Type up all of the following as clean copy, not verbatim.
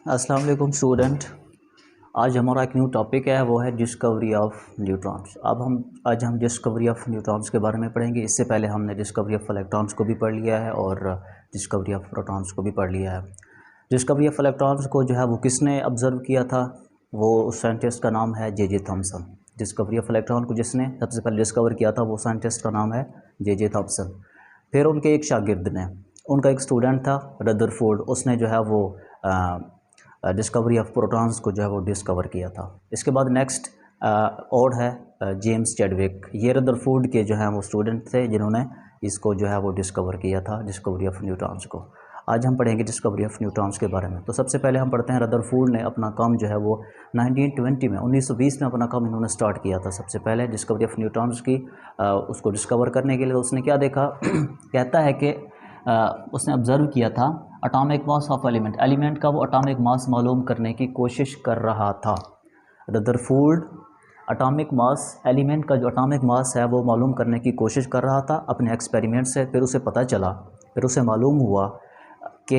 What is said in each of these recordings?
अस्सलाम वालेकुम स्टूडेंट। आज हमारा एक न्यू टॉपिक है, वो है डिस्कवरी ऑफ न्यूट्रॉन्स। आज हम डिस्कवरी ऑफ न्यूट्रॉन्स के बारे में पढ़ेंगे। इससे पहले हमने डिस्कवरी ऑफ इलेक्ट्रॉन्स को भी पढ़ लिया है और डिस्कवरी ऑफ प्रोटॉन्स को भी पढ़ लिया है। डिस्कवरी ऑफ इलेक्ट्रॉन्स को जो है वो किसने ऑब्ज़र्व किया था, वो उस साइंटिस्ट का नाम है J Thomson. Discovery of electron को जिसने सबसे पहले डिस्कवर किया था वो साइंटिस्ट का नाम है जे थॉमसन। फिर उनके एक शागिर्द ने, उनका एक स्टूडेंट था रदरफोर्ड, उसने जो है वो डिस्कवरी ऑफ प्रोटॉन्स को जो है वो डिस्कवर किया था। इसके बाद नेक्स्ट और है जेम्स चैडविक। ये रदरफोर्ड के जो है वो स्टूडेंट थे जिन्होंने इसको जो है वो डिस्कवर किया था, डिस्कवरी ऑफ न्यूट्रॉन्स को। आज हम पढ़ेंगे डिस्कवरी ऑफ न्यूट्रॉन्स के बारे में। तो सबसे पहले हम पढ़ते हैं रदरफोर्ड ने अपना काम जो है वो 1920 में 1920 में अपना काम इन्होंने स्टार्ट किया था। सबसे पहले डिस्कवरी ऑफ न्यूट्रॉन्स की उसको डिस्कवर करने के लिए उसने क्या देखा कहता है कि उसने ऑब्ज़र्व किया था एटॉमिक मास ऑफ एलिमेंट का वो एटॉमिक मास मालूम करने की कोशिश कर रहा था। रदरफोर्ड एटॉमिक मास, एलिमेंट का जो एटॉमिक मास है वो मालूम करने की कोशिश कर रहा था अपने एक्सपेरिमेंट से। फिर उसे पता चला, फिर उसे मालूम हुआ कि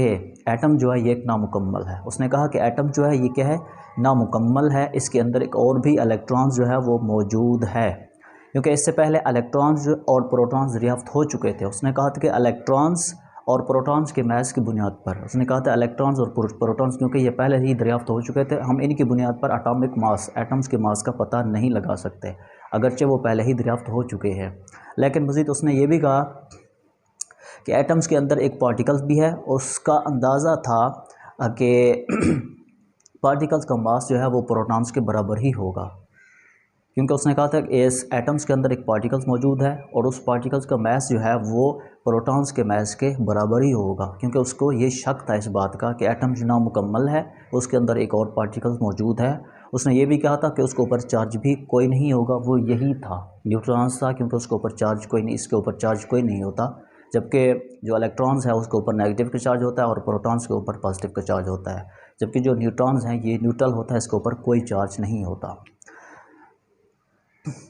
एटम जो है ये एक नामुकम्मल है। उसने कहा कि एटम जो है ये क्या है, नामुकम्मल है, इसके अंदर एक और भी इलेक्ट्रॉन्स जो है वो मौजूद है, क्योंकि इससे पहले इलेक्ट्रॉन्स और प्रोटॉन्स दरियाफ्त हो चुके थे। उसने कहा था कि इलेक्ट्रॉन्स और प्रोटॉन्स के मैच की बुनियाद पर, उसने कहा था इलेक्ट्रॉन्स और प्रोटॉन्स क्योंकि ये पहले ही दरियाफ्त हो चुके थे, हम इनकी बुनियाद पर एटॉमिक मास, एटम्स के मास का पता नहीं लगा सकते, अगरचे वो पहले ही दरियाफ्त हो चुके हैं। लेकिन मज़ीद उसने ये भी कहा कि एटम्स के अंदर एक पार्टिकल्स भी है, उसका अंदाज़ा था कि पार्टिकल्स का मास जो है वो प्रोटॉन्स के बराबर ही होगा, क्योंकि उसने कहा था कि इस एटम्स के अंदर एक पार्टिकल्स मौजूद है और उस पार्टिकल्स का मैस जो है वो प्रोटॉन्स के मैस के बराबर ही होगा, क्योंकि उसको ये शक था इस बात का कि एटम जो नामुकम्मल है उसके अंदर एक और पार्टिकल्स मौजूद है। उसने ये भी कहा था कि उसके ऊपर चार्ज भी कोई नहीं होगा, वो यही था, न्यूट्रॉन्स था, क्योंकि उसके ऊपर चार्ज कोई नहीं, इसके ऊपर चार्ज कोई नहीं होता, जबकि जो इलेक्ट्रॉन्स है उसके ऊपर नेगेटिव का चार्ज होता है और प्रोटॉन्स के ऊपर पॉजिटिव का चार्ज होता है, जबकि जो न्यूट्रॉन्स हैं ये न्यूट्रल होता है, इसके ऊपर कोई चार्ज नहीं होता।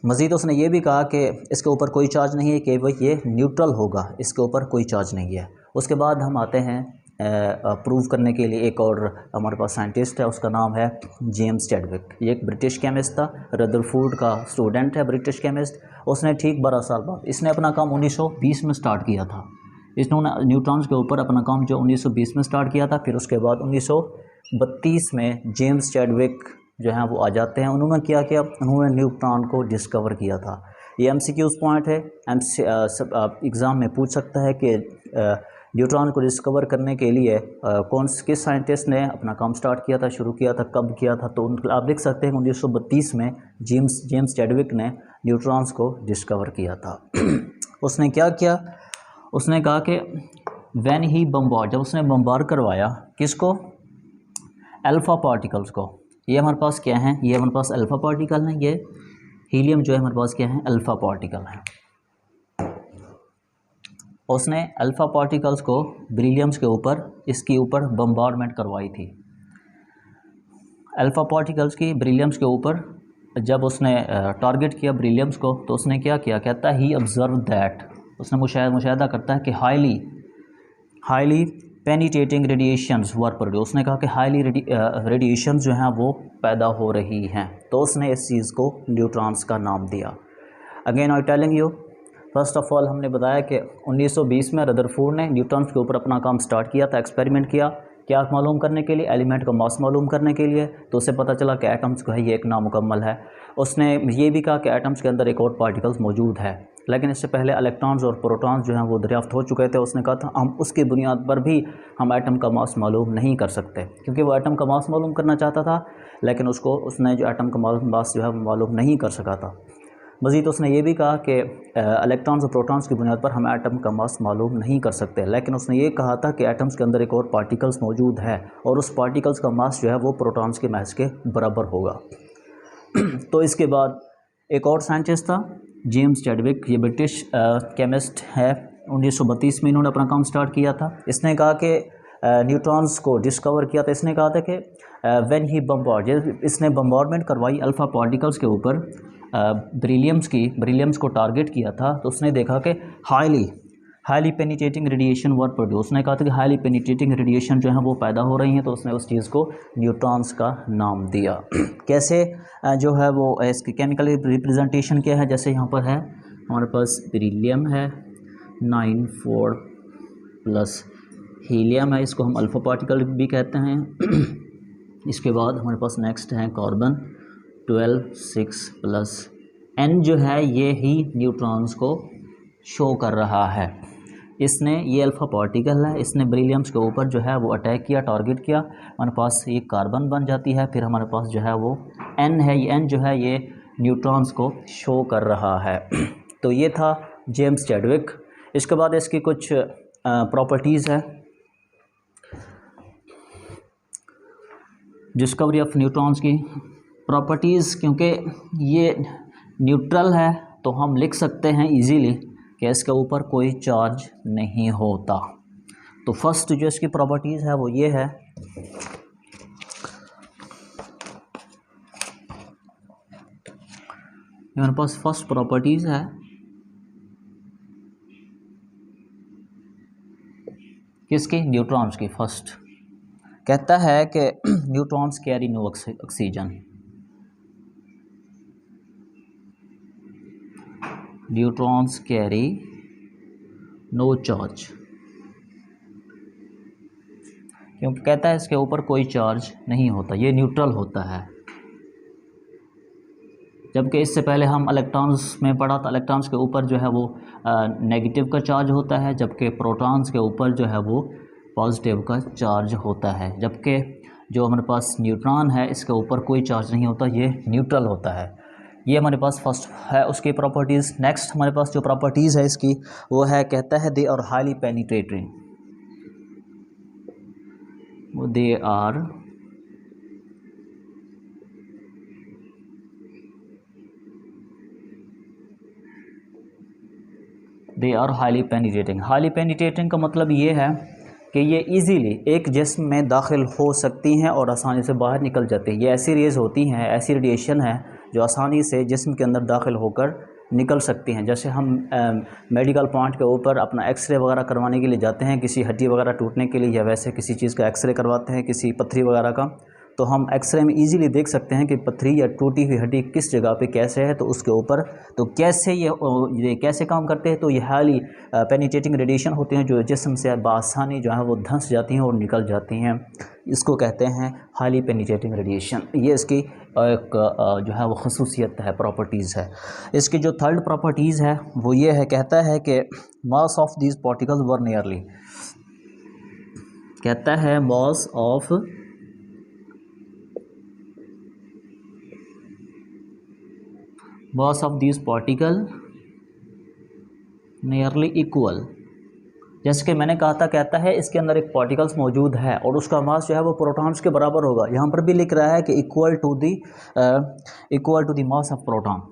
मज़ीद उसने ये भी कहा कि इसके ऊपर कोई चार्ज नहीं है, कि वह ये न्यूट्रल होगा, इसके ऊपर कोई चार्ज नहीं है। उसके बाद हम आते हैं प्रूव करने के लिए, एक और हमारे पास साइंटिस्ट है, उसका नाम है जेम्स चैडविक। ये एक ब्रिटिश केमिस्ट था, रदरफोर्ड का स्टूडेंट है, ब्रिटिश केमिस्ट। उसने ठीक 12 साल बाद, इसने अपना काम 1920 में स्टार्ट किया था। इसने न्यूट्रॉन्स के ऊपर अपना काम जो 1920 में स्टार्ट किया था। फिर उसके बाद 1932 में जेम्स चैडविक जो हैं वो आ जाते हैं। उन्होंने क्या किया, उन्होंने न्यूट्रॉन को डिस्कवर किया था। ये MCQs पॉइंट है, एग्ज़ाम में पूछ सकता है कि न्यूट्रॉन को डिस्कवर करने के लिए किस साइंटिस्ट ने अपना काम स्टार्ट किया था, शुरू किया था, कब किया था। तो आप लिख सकते हैं 1932 में जेम्स चैडविक ने न्यूट्रॉन्स को डिस्कवर किया था। उसने क्या किया, उसने कहा कि व्हेन ही बम्बार्ड, जब उसने बम्बार करवाया किसको, अल्फ़ा पार्टिकल्स को। ये हमारे पास क्या है, ये हमारे पास अल्फ़ा पार्टिकल हैं, ये हीलियम जो है हमारे पास क्या है, अल्फ़ा पार्टिकल है। उसने अल्फ़ा पार्टिकल्स को ब्रिलियम्स के ऊपर, इसके ऊपर बम्बार्डमेंट करवाई थी। अल्फ़ा पार्टिकल्स की ब्रिलियम्स के ऊपर जब उसने टारगेट किया ब्रिलियम्स को, तो उसने क्या किया, कहता है ही ऑब्ज़र्व दैट, उसने मुशाहिदा करता है कि हाईली पेनिट्रेटिंग रेडिएशंस वर प्रोड्यूस। उसने कहा कि हाईली रेडिएशन जो हैं वो पैदा हो रही हैं, तो उसने इस चीज़ को न्यूट्रॉन्स का नाम दिया। Again I telling you, first of all हमने बताया कि 1920 में रदरफोर्ड ने न्यूट्रॉन्स के ऊपर अपना काम स्टार्ट किया था, एक्सपेरिमेंट किया, क्या मालूम करने के लिए, एलिमेंट का मास मालूम करने के लिए। तो उसे पता चला कि एटम्स जो है ये एक नामुकम्मल है। उसने ये भी कहा कि एटम्स के अंदर एक और पार्टिकल्स मौजूद है, लेकिन इससे पहले इलेक्ट्रॉन्स और प्रोटॉन्स जो हैं वो दरियाफ्त हो चुके थे। उसने कहा था हम उसकी बुनियाद पर भी हम एटम का मास मालूम नहीं कर सकते, क्योंकि वो एटम का मास मालूम करना चाहता था, लेकिन उसने जो एटम का मास जो है वो मालूम नहीं कर सका था। मज़ीद उसने ये भी कहा कि इलेक्ट्रॉन्स और प्रोटॉन्स की बुनियाद पर हम एटम का मास मालूम नहीं कर सकते, लेकिन उसने ये कहा था कि एटम्स के अंदर एक और पार्टिकल्स मौजूद है और उस पार्टिकल्स का मास जो है वो प्रोटॉन्स के मास के बराबर होगा। तो इसके बाद एक और साइंटिस्ट था जेम्स चैडविक, ये ब्रिटिश केमिस्ट है। 1932 में इन्होंने अपना काम स्टार्ट किया था। इसने कहा कि न्यूट्रॉन्स को डिस्कवर किया था। इसने कहा था कि व्हेन ही बम्बार्ड, इसने बम्बार्डमेंट करवाई अल्फ़ा पार्टिकल्स के ऊपर, ब्रिलियम्स को टारगेट किया था, तो उसने देखा कि हाईली पेनिट्रेटिंग रेडिएशन वर प्रोड्यूस, उसने कहा था कि हाईली पेनिट्रेटिंग रेडिएशन जो है वो पैदा हो रही हैं, तो उसने उस चीज़ को न्यूट्रॉन्स का नाम दिया। कैसे जो है वो इसकी केमिकल रिप्रेजेंटेशन क्या है, जैसे यहाँ पर है हमारे पास बेरिलियम है 94 प्लस हीलियम है, इसको हम अल्फ़ा पार्टिकल भी कहते हैं। इसके बाद हमारे पास नेक्स्ट है कार्बन 12 6 प्लस एन जो है ये ही न्यूट्रॉन्स को शो कर रहा है। इसने ये अल्फ़ा पार्टिकल है, इसने बेरिलियम्स के ऊपर जो है वो अटैक किया, टारगेट किया, हमारे पास ये कार्बन बन जाती है, फिर हमारे पास जो है वो एन है, ये एन जो है ये न्यूट्रॉन्स को शो कर रहा है। तो ये था जेम्स चैडविक। इसके बाद इसकी कुछ प्रॉपर्टीज़ है। डिस्कवरी ऑफ न्यूट्रॉन्स की प्रॉपर्टीज़, क्योंकि ये न्यूट्रल है तो हम लिख सकते हैं इजीली कि इसके ऊपर कोई चार्ज नहीं होता। तो फर्स्ट जो इसकी प्रॉपर्टीज़ है वो ये है, मेरे पास फर्स्ट प्रॉपर्टीज़ है किसकी, न्यूट्रॉन्स की। फर्स्ट कहता है कि neutrons carry no oxygen, neutrons carry no charge, क्योंकि कहता है इसके ऊपर कोई चार्ज नहीं होता, ये न्यूट्रल होता है। जबकि इससे पहले हम इलेक्ट्रॉन्स में पढ़ा था, इलेक्ट्रॉन्स के ऊपर जो है वो नेगेटिव का चार्ज होता है, जबकि प्रोटॉन्स के ऊपर जो है वो पॉजिटिव का चार्ज होता है। जबकि जो हमारे पास न्यूट्रॉन है इसके ऊपर कोई चार्ज नहीं होता, ये न्यूट्रल होता है। ये हमारे पास फर्स्ट है उसकी प्रॉपर्टीज़। नेक्स्ट हमारे पास जो प्रॉपर्टीज़ है इसकी वो है, कहता है they are highly penetrating, they are highly penetrating. Highly penetrating का मतलब ये है कि ये इजीली एक जिस्म में दाखिल हो सकती हैं और आसानी से बाहर निकल जाती हैं। ये ऐसी रेज़ होती हैं, ऐसी रेडिएशन है जो आसानी से जिस्म के अंदर दाखिल होकर निकल सकती हैं। जैसे हम मेडिकल पॉइंट के ऊपर अपना एक्सरे वगैरह करवाने के लिए जाते हैं, किसी हड्डी वगैरह टूटने के लिए, या वैसे किसी चीज़ का एक्सरे करवाते हैं, किसी पत्थरी वगैरह का, तो हम एक्सरे में इजीली देख सकते हैं कि पत्थरी या टूटी हुई हड्डी किस जगह पे कैसे है, तो उसके ऊपर तो कैसे ये कैसे काम करते हैं। तो ये हाईली पेनिट्रेटिंग रेडिएशन होते हैं जो जिस्म से बआसानी जो है वो धंस जाती हैं और निकल जाती हैं। इसको कहते हैं हाईली पेनिट्रेटिंग रेडिएशन। ये इसकी एक जो है वो खसूसियत है, प्रॉपर्टीज़ है। इसकी जो थर्ड प्रॉपर्टीज़ है वो ये है, कहता है कि mass of these particles were nearly, कहता है mass of these particle nearly equal. जैसे कि मैंने कहा था, कहता है इसके अंदर एक पार्टिकल्स मौजूद है और उसका मास जो है वो प्रोटॉन्स के बराबर होगा। यहाँ पर भी लिख रहा है कि equal to the mass of proton,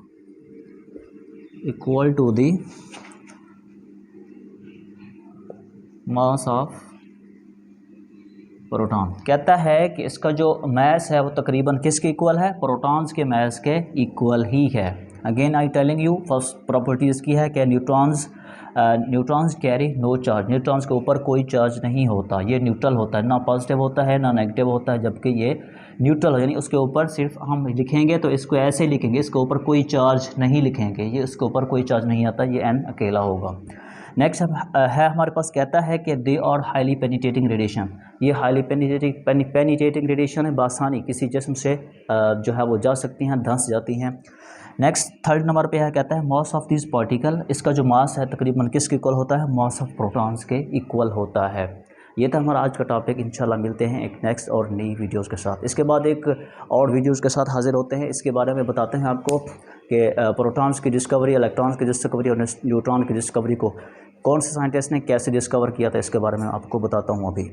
equal to the mass of proton. कहता है कि इसका जो मास है वो तकरीबन किसके इक्वल है, प्रोटॉन्स के मास के इक्वल ही है। Again I telling you, first property इसकी है कि neutrons carry no charge, neutrons के ऊपर कोई चार्ज नहीं होता, ये न्यूट्रल होता है, ना पॉजिटिव होता है ना नेगेटिव होता है, जबकि ये न्यूट्रल, यानी उसके ऊपर सिर्फ हम लिखेंगे तो इसको ऐसे लिखेंगे, इसके ऊपर कोई चार्ज नहीं लिखेंगे, ये इसके ऊपर कोई चार्ज नहीं आता, ये एन अकेला होगा। नेक्स्ट है हमारे पास, कहता है कि they are highly penetrating radiation, ये हाईली पेनिट्रेटिंग रेडिएशन है, बासानी किसी जिस्म से जो है वो जा सकती हैं, धंस जाती हैं। नेक्स्ट थर्ड नंबर पे है, कहता है मास ऑफ दिस पार्टिकल, इसका जो मास है तकरीबन किसके इक्वल होता है, मास ऑफ प्रोटॉन्स के इक्वल होता है। ये था हमारा आज का टॉपिक। इंशाल्लाह मिलते हैं एक नेक्स्ट और नई वीडियोस के साथ। इसके बाद एक और वीडियोस के साथ हाजिर होते हैं, इसके बारे में बताते हैं आपको कि प्रोटॉन्स की डिस्कवरी, इलेक्ट्रॉन्स की डिस्कवरी और न्यूट्रॉन की डिस्कवरी को कौन से साइंटिस्ट ने कैसे डिस्कवर किया था, इसके बारे में आपको बताता हूँ अभी।